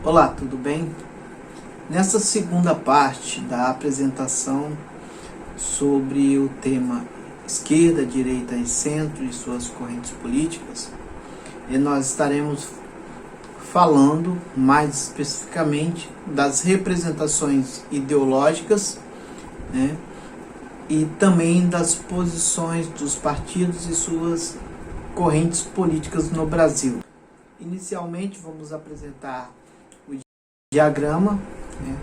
Olá, tudo bem? Nessa segunda parte da apresentação sobre o tema esquerda, direita e centro e suas correntes políticas, nós estaremos falando mais especificamente das representações ideológicas, né, e também das posições dos partidos e suas correntes políticas no Brasil. Inicialmente vamos apresentar o diagrama, né,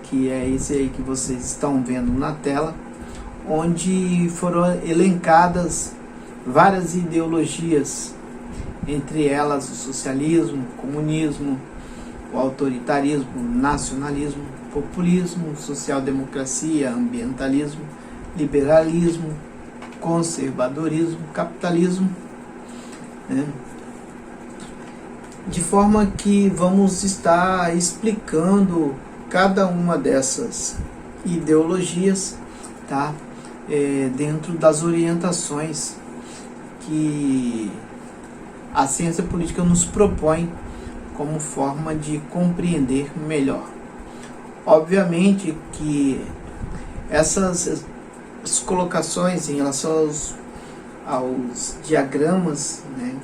que é esse aí que vocês estão vendo na tela, onde foram elencadas várias ideologias, entre elas o socialismo, o comunismo, o autoritarismo, o nacionalismo, o populismo, social-democracia, ambientalismo, liberalismo, conservadorismo, capitalismo, né? De forma que vamos estar explicando cada uma dessas ideologias, tá? Dentro das orientações que a ciência política nos propõe como forma de compreender melhor. Obviamente que essas colocações em relação aos diagramas, né,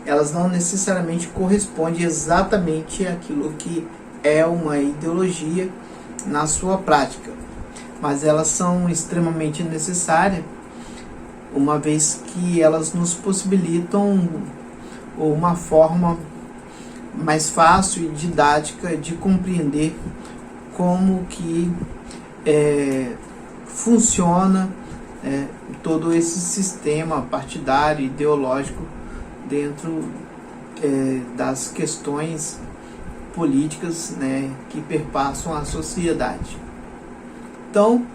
elas não necessariamente correspondem exatamente àquilo que é uma ideologia na sua prática, mas elas são extremamente necessárias, uma vez que elas nos possibilitam uma forma mais fácil e didática de compreender como que funciona todo esse sistema partidário, ideológico, dentro das questões políticas, né, que perpassam a sociedade. Então,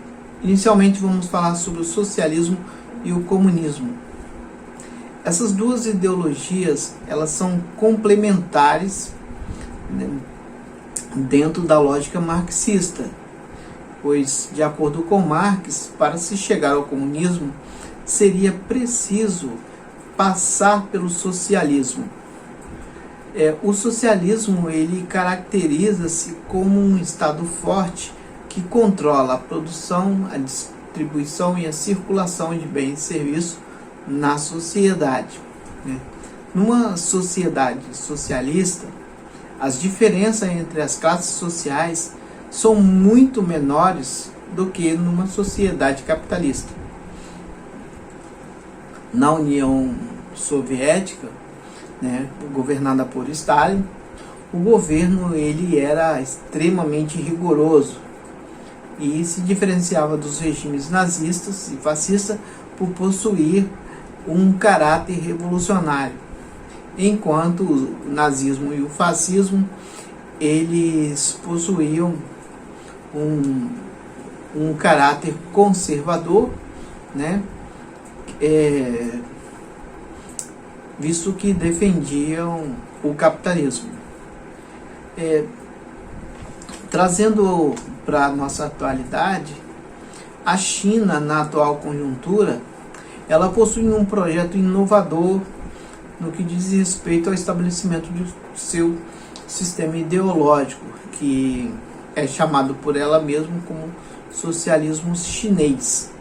inicialmente vamos falar sobre o socialismo e o comunismo. Essas duas ideologias, elas são complementares, né, dentro da lógica marxista, pois, de acordo com Marx, para se chegar ao comunismo, seria preciso passar pelo socialismo. O socialismo, ele caracteriza-se como um Estado forte que controla a produção, a distribuição e a circulação de bens e serviços na sociedade, né? Numa sociedade socialista, as diferenças entre as classes sociais são muito menores do que numa sociedade capitalista. Na União Soviética, né, governada por Stalin, o governo ele era extremamente rigoroso e se diferenciava dos regimes nazistas e fascistas por possuir um caráter revolucionário, enquanto o nazismo e o fascismo eles possuíam um caráter conservador, né? Visto que defendiam o capitalismo. Trazendo para a nossa atualidade, a China, na atual conjuntura, ela possui um projeto inovador no que diz respeito ao estabelecimento do seu sistema ideológico, que é chamado por ela mesma como socialismo chinês.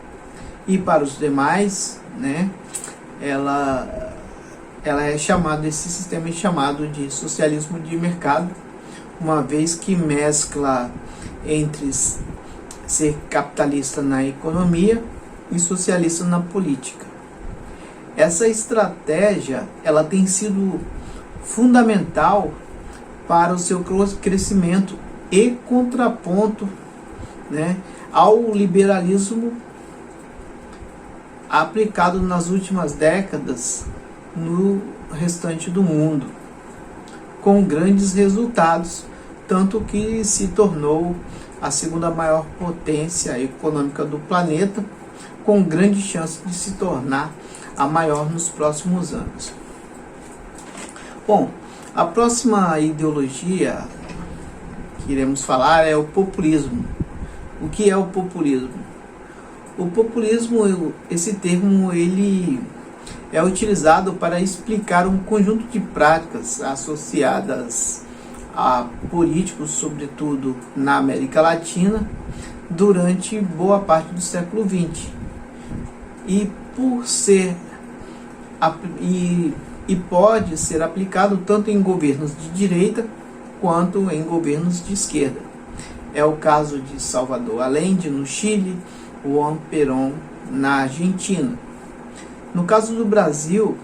E para os demais, né, esse sistema é chamado de socialismo de mercado, uma vez que mescla entre ser capitalista na economia e socialista na política. Essa estratégia ela tem sido fundamental para o seu crescimento e contraponto, né, ao liberalismo aplicado nas últimas décadas no restante do mundo, com grandes resultados, tanto que se tornou a segunda maior potência econômica do planeta, com grande chance de se tornar a maior nos próximos anos. Bom, a próxima ideologia que iremos falar é o populismo. O que é o populismo? O populismo, esse termo, ele é utilizado para explicar um conjunto de práticas associadas a políticos, sobretudo na América Latina, durante boa parte do século XX. E por ser e pode ser aplicado tanto em governos de direita quanto em governos de esquerda. É o caso de Salvador Allende no Chile, Juan Perón na Argentina. No caso do Brasil,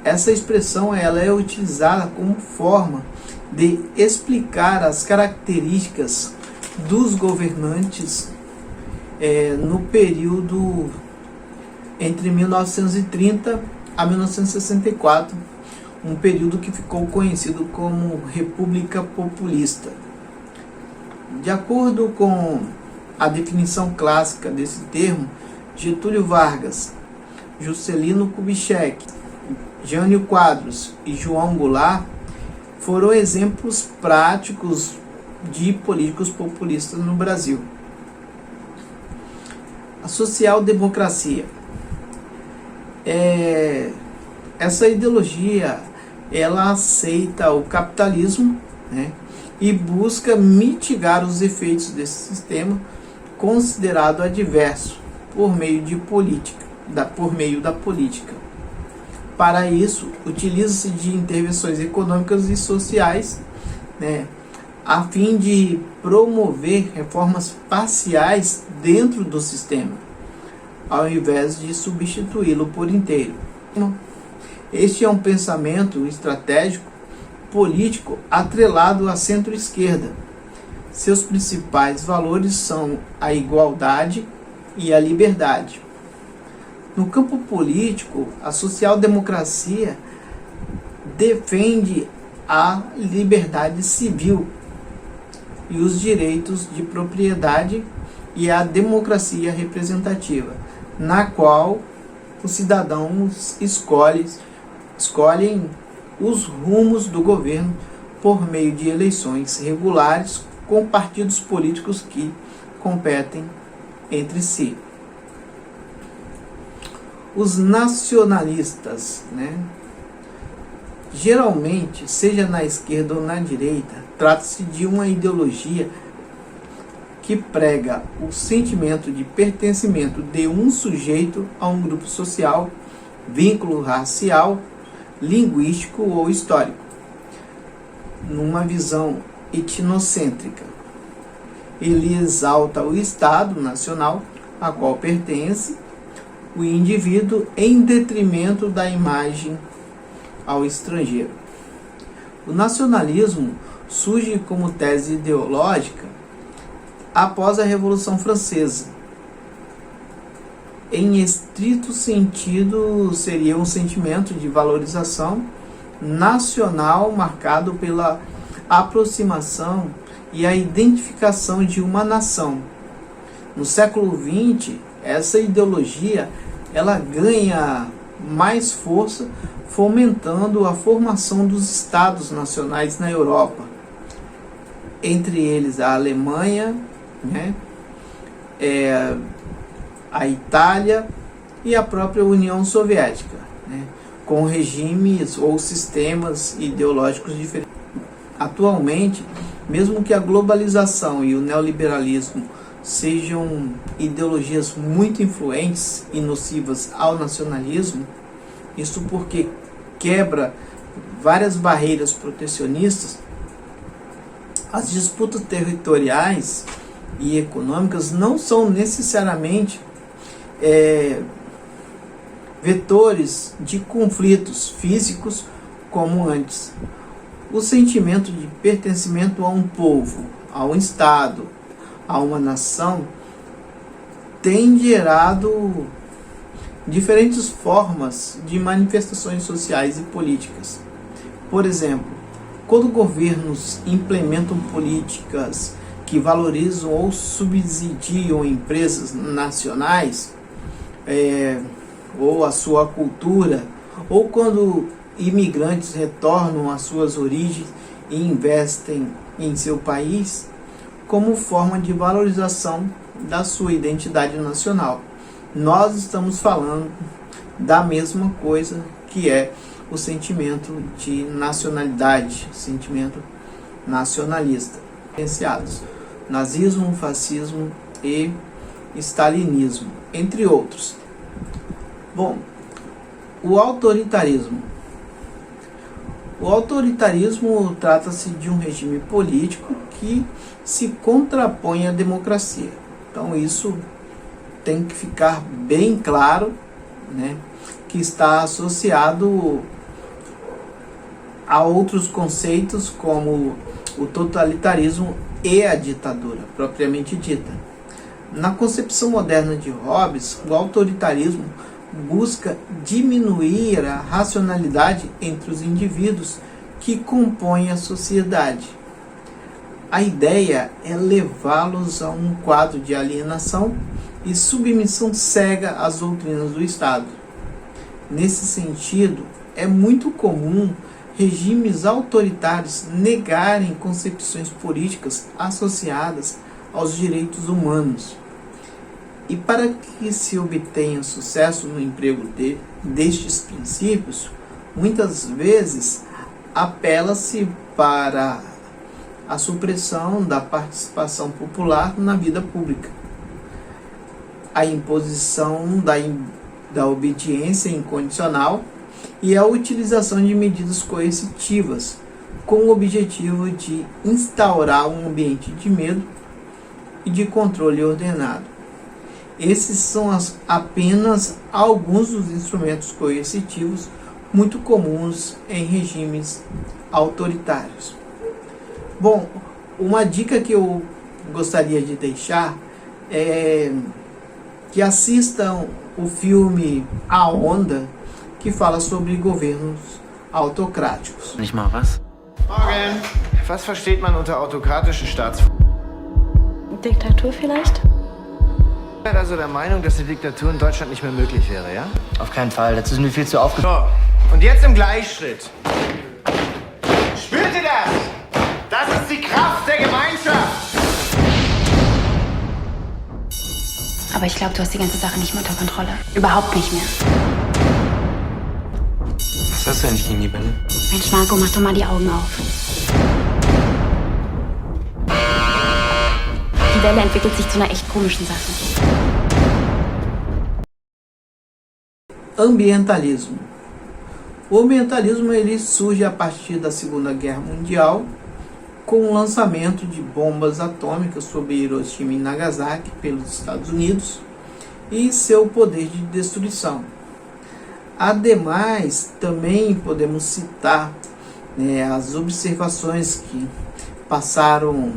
essa expressão ela é utilizada como forma de explicar as características dos governantes no período entre 1930 a 1964, um período que ficou conhecido como República Populista. De acordo com a definição clássica desse termo, Getúlio Vargas, Juscelino Kubitschek, Jânio Quadros e João Goulart foram exemplos práticos de políticos populistas no Brasil. A social-democracia. Essa ideologia ela aceita o capitalismo, né, e busca mitigar os efeitos desse sistema considerado adverso por meio da política. Para isso, utiliza-se de intervenções econômicas e sociais, né, a fim de promover reformas parciais dentro do sistema, ao invés de substituí-lo por inteiro. Este é um pensamento estratégico político atrelado à centro-esquerda. Seus principais valores são a igualdade e a liberdade. No campo político, a social-democracia defende a liberdade civil e os direitos de propriedade e a democracia representativa, na qual os cidadãos escolhem os rumos do governo por meio de eleições regulares com partidos políticos que competem entre si. Os nacionalistas, geralmente, seja na esquerda ou na direita, trata-se de uma ideologia que prega o sentimento de pertencimento de um sujeito a um grupo social, vínculo racial, linguístico ou histórico, numa visão etnocêntrica. Ele exalta o Estado nacional a qual pertence o indivíduo em detrimento da imagem ao estrangeiro. O nacionalismo surge como tese ideológica após a Revolução Francesa. Em estrito sentido, seria um sentimento de valorização nacional marcado pela aproximação e a identificação de uma nação. No século XX, essa ideologia ela ganha mais força, fomentando a formação dos estados nacionais na Europa, entre eles a Alemanha, a Itália e a própria União Soviética, com regimes ou sistemas ideológicos diferentes. Atualmente, mesmo que a globalização e o neoliberalismo sejam ideologias muito influentes e nocivas ao nacionalismo, isso porque quebra várias barreiras protecionistas, as disputas territoriais e econômicas não são necessariamente vetores de conflitos físicos como antes. O sentimento de pertencimento a um povo, a um Estado, a uma nação, tem gerado diferentes formas de manifestações sociais e políticas. Por exemplo, quando governos implementam políticas que valorizam ou subsidiam empresas nacionais, ou a sua cultura, ou quando imigrantes retornam às suas origens e investem em seu país, como forma de valorização da sua identidade nacional. Nós estamos falando da mesma coisa, que é o sentimento de nacionalidade, o sentimento nacionalista, influenciados nazismo, fascismo e stalinismo, entre outros. Bom, o autoritarismo. O autoritarismo trata-se de um regime político que se contrapõe à democracia. Então isso tem que ficar bem claro, né, que está associado a outros conceitos como o totalitarismo e a ditadura, propriamente dita. Na concepção moderna de Hobbes, o autoritarismo busca diminuir a racionalidade entre os indivíduos que compõem a sociedade. A ideia é levá-los a um quadro de alienação e submissão cega às doutrinas do Estado. Nesse sentido, é muito comum regimes autoritários negarem concepções políticas associadas aos direitos humanos. E para que se obtenha sucesso no emprego destes princípios, muitas vezes apela-se para a supressão da participação popular na vida pública, a imposição da obediência incondicional e a utilização de medidas coercitivas, com o objetivo de instaurar um ambiente de medo e de controle ordenado. Esses são apenas alguns dos instrumentos coercitivos muito comuns em regimes autoritários. Bom, uma dica que eu gostaria de deixar é que assistam o filme A Onda, que fala sobre governos autocráticos. Nicht mal was? Morgen. Was versteht man unter autokratischen Staatsformen? Diktatur vielleicht? Ich bin also der Meinung, dass eine Diktatur in Deutschland nicht mehr möglich wäre, ja? Auf keinen Fall, dazu sind wir viel zu aufgeschlossen. So, und jetzt im Gleichschritt. Spürt ihr das? Das ist die Kraft der Gemeinschaft. Aber ich glaube, du hast die ganze Sache nicht mehr unter Kontrolle. Überhaupt nicht mehr. Was hast du eigentlich gegen die Bälle? Mensch, Marco, mach doch mal die Augen auf. Die Welle entwickelt sich zu einer echt komischen Sache. Ambientalismo. O ambientalismo ele surge a partir da Segunda Guerra Mundial, com o lançamento de bombas atômicas sobre Hiroshima e Nagasaki pelos Estados Unidos e seu poder de destruição. Ademais, também podemos citar as observações que passaram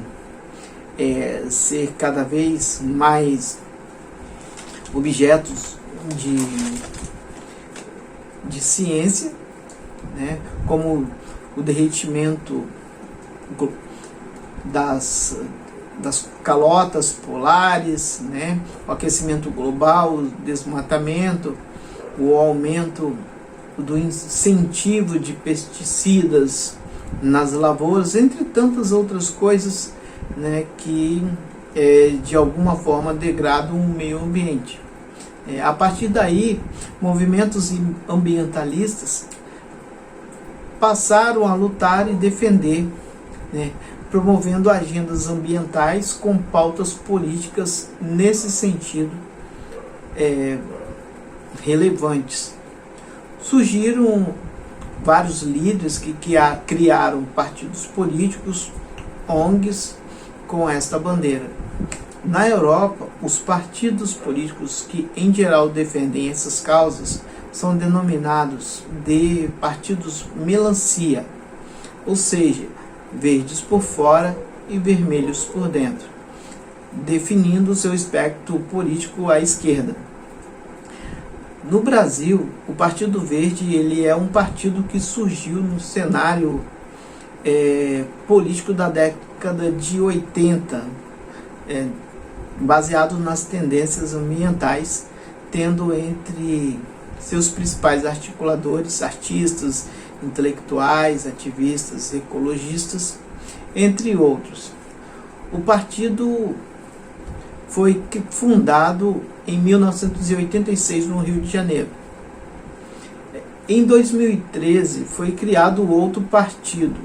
a ser cada vez mais objetos de ciência, né, como o derretimento das calotas polares, né, o aquecimento global, o desmatamento, o aumento do incentivo de pesticidas nas lavouras, entre tantas outras coisas, né, que de alguma forma degradam o meio ambiente. A partir daí, movimentos ambientalistas passaram a lutar e defender, né, promovendo agendas ambientais com pautas políticas nesse sentido relevantes. Surgiram vários líderes que criaram partidos políticos, ONGs, com esta bandeira. Na Europa, os partidos políticos que em geral defendem essas causas são denominados de partidos melancia, ou seja, verdes por fora e vermelhos por dentro, definindo seu espectro político à esquerda. No Brasil, o Partido Verde ele é um partido que surgiu no cenário político da década de 80, baseado nas tendências ambientais, tendo entre seus principais articuladores artistas, intelectuais, ativistas, ecologistas, entre outros. O partido foi fundado em 1986 no Rio de Janeiro. Em 2013 foi criado outro partido,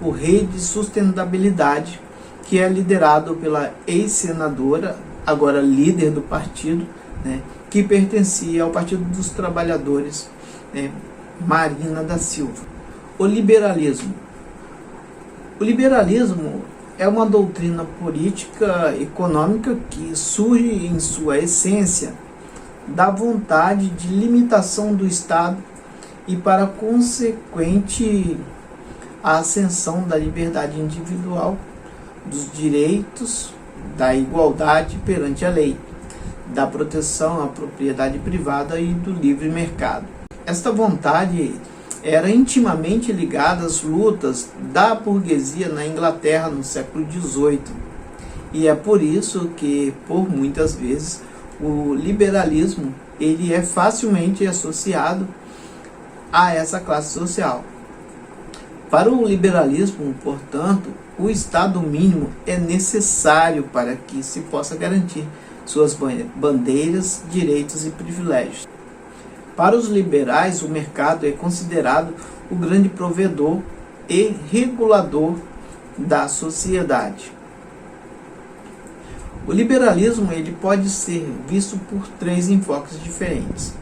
o Rede de Sustentabilidade, que é liderado pela ex-senadora, agora líder do partido, né, que pertencia ao Partido dos Trabalhadores, Marina da Silva. O liberalismo. O liberalismo é uma doutrina política econômica que surge em sua essência da vontade de limitação do Estado e para consequente a ascensão da liberdade individual, dos direitos, da igualdade perante a lei, da proteção à propriedade privada e do livre mercado. Esta vontade era intimamente ligada às lutas da burguesia na Inglaterra no século XVIII. E é por isso que, por muitas vezes, o liberalismo ele é facilmente associado a essa classe social. Para o liberalismo, portanto, o Estado mínimo é necessário para que se possa garantir suas bandeiras, direitos e privilégios. Para os liberais, o mercado é considerado o grande provedor e regulador da sociedade. O liberalismo ele pode ser visto por três enfoques diferentes: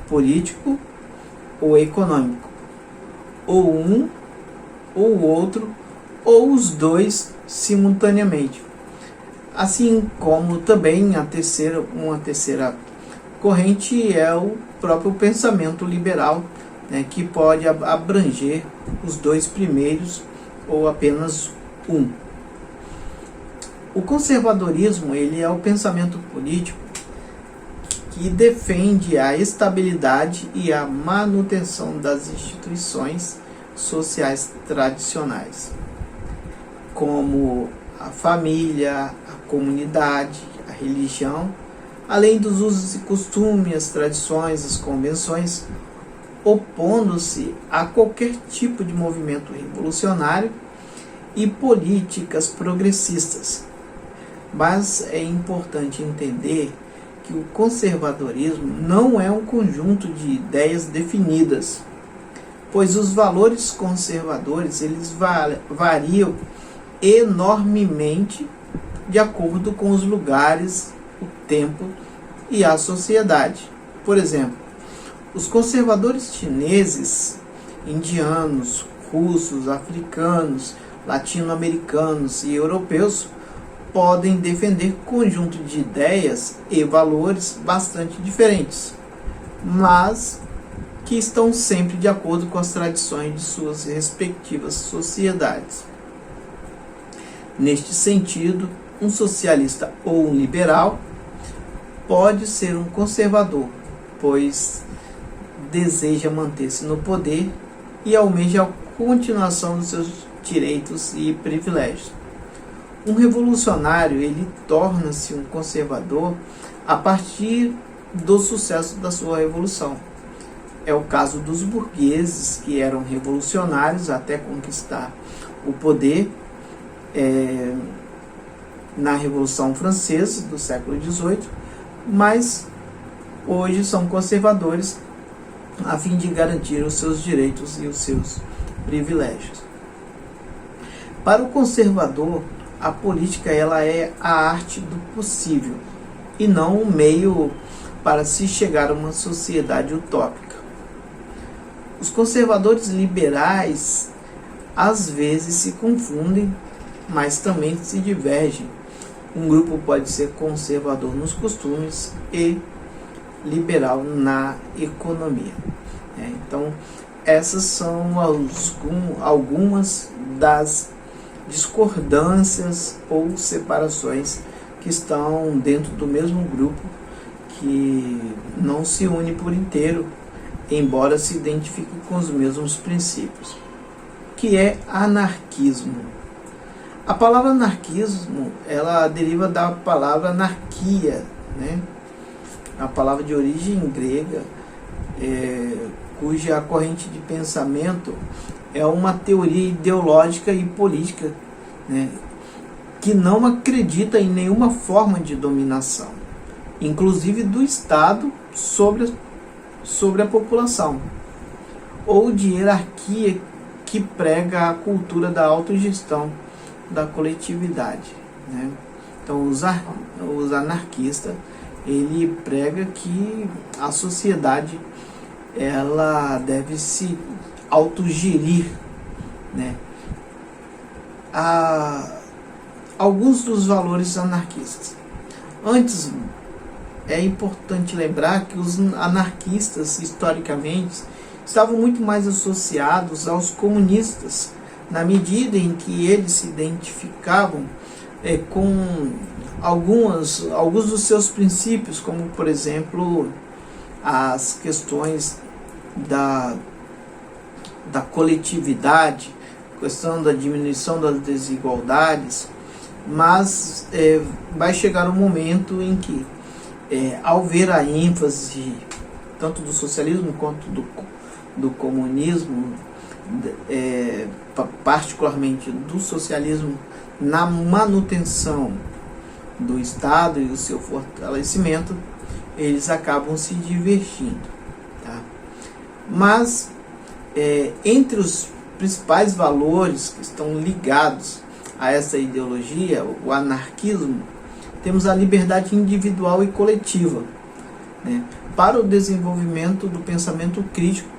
político ou econômico, ou um ou o outro, ou os dois simultaneamente. Assim como também uma terceira corrente é o próprio pensamento liberal, né, que pode abranger os dois primeiros ou apenas um. O conservadorismo ele é o pensamento político que defende a estabilidade e a manutenção das instituições sociais tradicionais, como a família, a comunidade, a religião, além dos usos e costumes, as tradições, as convenções, opondo-se a qualquer tipo de movimento revolucionário e políticas progressistas. Mas é importante entender que o conservadorismo não é um conjunto de ideias definidas, pois os valores conservadores eles variam enormemente de acordo com os lugares, o tempo e a sociedade. Por exemplo, os conservadores chineses, indianos, russos, africanos, latino-americanos e europeus podem defender conjunto de ideias e valores bastante diferentes, mas que estão sempre de acordo com as tradições de suas respectivas sociedades. Neste sentido, um socialista ou um liberal pode ser um conservador, pois deseja manter-se no poder e almeja a continuação dos seus direitos e privilégios. Um revolucionário ele torna-se um conservador a partir do sucesso da sua revolução. É o caso dos burgueses, que eram revolucionários até conquistar o poder na Revolução Francesa do século XVIII, mas hoje são conservadores a fim de garantir os seus direitos e os seus privilégios. Para o conservador, a política ela é a arte do possível e não um meio para se chegar a uma sociedade utópica. Os conservadores liberais às vezes se confundem, mas também se divergem. Um grupo pode ser conservador nos costumes e liberal na economia. Então, essas são algumas das discordâncias ou separações que estão dentro do mesmo grupo, que não se une por inteiro, embora se identifique com os mesmos princípios, que é anarquismo. A palavra anarquismo, ela deriva da palavra anarquia, né? A palavra de origem grega, cuja corrente de pensamento é uma teoria ideológica e política, né, que não acredita em nenhuma forma de dominação, inclusive do Estado sobre a população, ou de hierarquia que prega a cultura da autogestão da coletividade, né? Então, os anarquistas, ele prega que a sociedade ela deve se autogerir, né? Alguns dos valores anarquistas. Antes, é importante lembrar que os anarquistas, historicamente, estavam muito mais associados aos comunistas, na medida em que eles se identificavam com alguns dos seus princípios, como, por exemplo, as questões da coletividade, questão da diminuição das desigualdades, mas vai chegar um momento em que, ao ver a ênfase tanto do socialismo quanto do comunismo, particularmente do socialismo, na manutenção do Estado e o seu fortalecimento, eles acabam se divergindo, tá? Mas entre os principais valores que estão ligados a essa ideologia, o anarquismo, temos a liberdade individual e coletiva, né, para o desenvolvimento do pensamento crítico,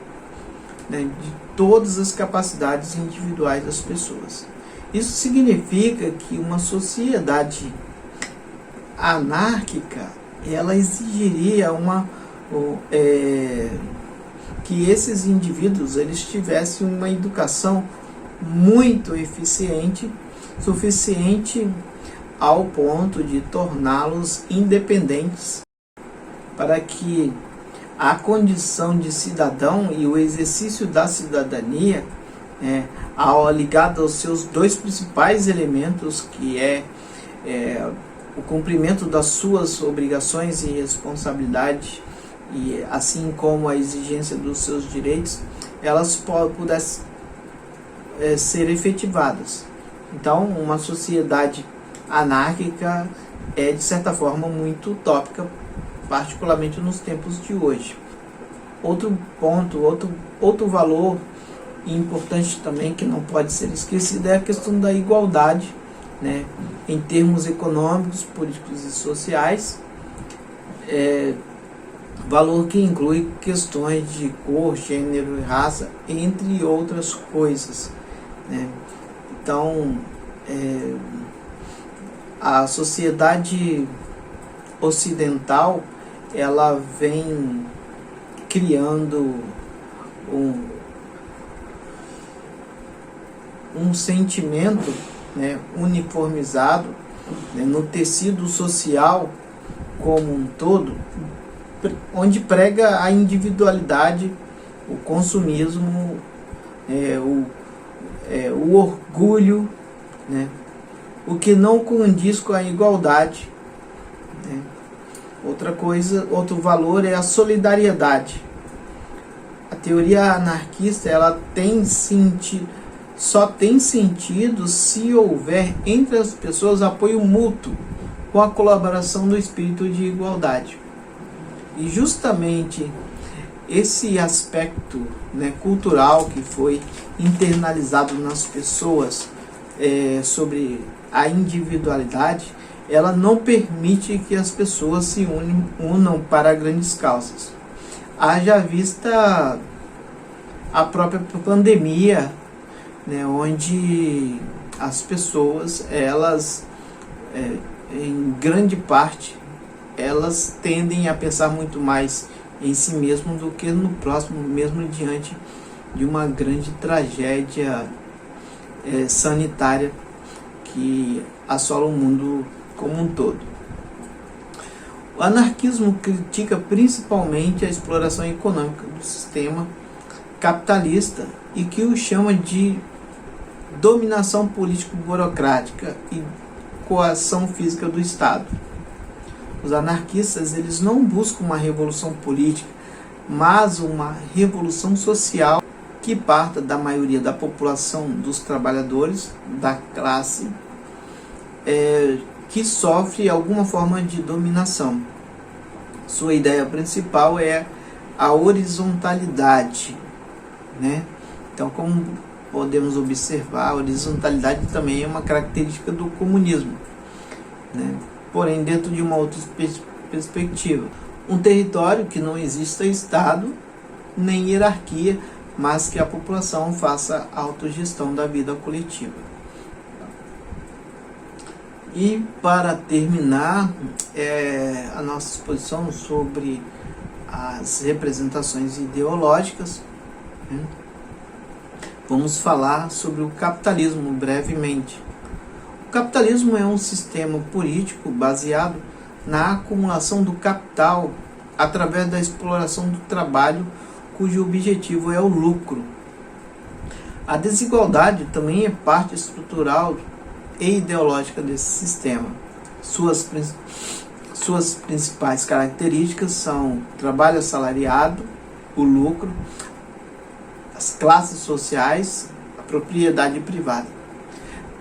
né, de todas as capacidades individuais das pessoas. Isso significa que uma sociedade anárquica, ela exigiria que esses indivíduos eles tivessem uma educação muito eficiente, suficiente ao ponto de torná-los independentes, para que a condição de cidadão e o exercício da cidadania, ligado aos seus dois principais elementos, que o cumprimento das suas obrigações e responsabilidades, e assim como a exigência dos seus direitos, elas pudessem ser efetivadas. Então, uma sociedade anárquica é, de certa forma, muito utópica, particularmente nos tempos de hoje. Outro ponto, outro valor importante também, que não pode ser esquecido, é a questão da igualdade, né, em termos econômicos, políticos e sociais, valor que inclui questões de cor, gênero e raça, entre outras coisas, né? Então, a sociedade ocidental, ela vem criando um sentimento, né, uniformizado, né, no tecido social como um todo, onde prega a individualidade, o consumismo, o orgulho, né, o que não condiz com a igualdade, né. Outro valor é a solidariedade. A teoria anarquista, ela só tem sentido se houver entre as pessoas apoio mútuo, com a colaboração do espírito de igualdade. E justamente esse aspecto, né, cultural que foi internalizado nas pessoas sobre a individualidade, ela não permite que as pessoas se unam para grandes causas. Haja vista a própria pandemia, né, onde as pessoas, elas, em grande parte, elas tendem a pensar muito mais em si mesmo do que no próximo, mesmo diante de uma grande tragédia sanitária que assola o mundo como um todo. O anarquismo critica principalmente a exploração econômica do sistema capitalista e que o chama de dominação político-burocrática e coação física do Estado. Os anarquistas, eles não buscam uma revolução política, mas uma revolução social que parta da maioria da população, dos trabalhadores, da classe, que sofre alguma forma de dominação. Sua ideia principal é a horizontalidade, né? Então, como podemos observar, a horizontalidade também é uma característica do comunismo, né? Porém, dentro de uma outra perspectiva. Um território que não exista Estado, nem hierarquia, mas que a população faça a autogestão da vida coletiva. E para terminar a nossa exposição sobre as representações ideológicas, né, vamos falar sobre o capitalismo brevemente. O capitalismo é um sistema político baseado na acumulação do capital através da exploração do trabalho, cujo objetivo é o lucro. A desigualdade também é parte estrutural e ideológica desse sistema. Suas principais características são o trabalho assalariado, o lucro, as classes sociais, a propriedade privada.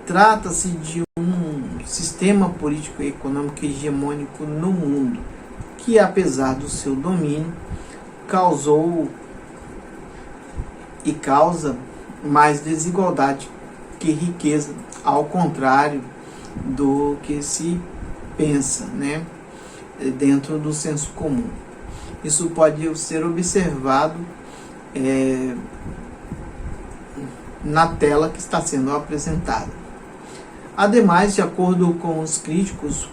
Trata-se de um sistema político e econômico hegemônico no mundo, que apesar do seu domínio, causou e causa mais desigualdade que riqueza, ao contrário do que se pensa, né, dentro do senso comum. Isso pode ser observado na tela que está sendo apresentada. Ademais, de acordo com os críticos,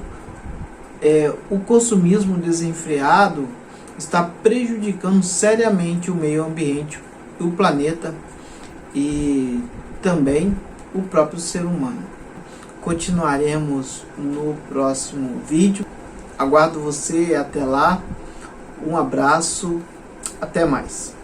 o consumismo desenfreado está prejudicando seriamente o meio ambiente, o planeta e também o próprio ser humano. Continuaremos no próximo vídeo. Aguardo você até lá. Um abraço. Até mais.